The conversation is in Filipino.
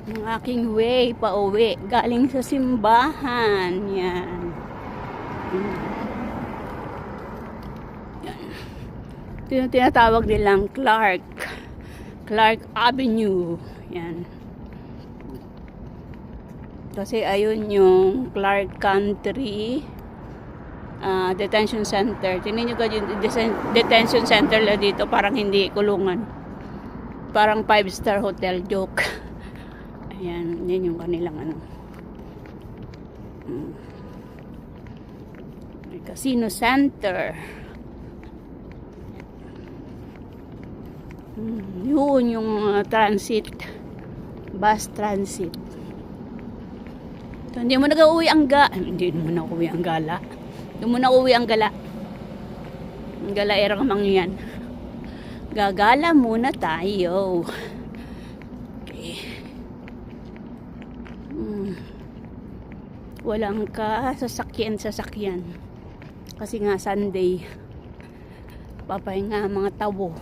Ang aking way pa uwi galing sa simbahan. Yan. Yan. Ito yung tinatawag nilang Clark Avenue. Yan. Kasi ayun yung Clark Country Detention Center. Tingnan nyo ka yung detention center la dito. Parang hindi kulungan. Parang 5-star hotel. Joke. Ayan, yan yung kanilang ano. Casino Center. Yun yung transit. Bus transit. So, hindi mo nag-uwi ang Hindi mo na uwi ang gala. Hindi mo na uwi ang gala. Ang gala erang mangyan. Gagala muna tayo. Okay. Walang sasakyan. Kasi nga Sunday. Papahinga mga tao.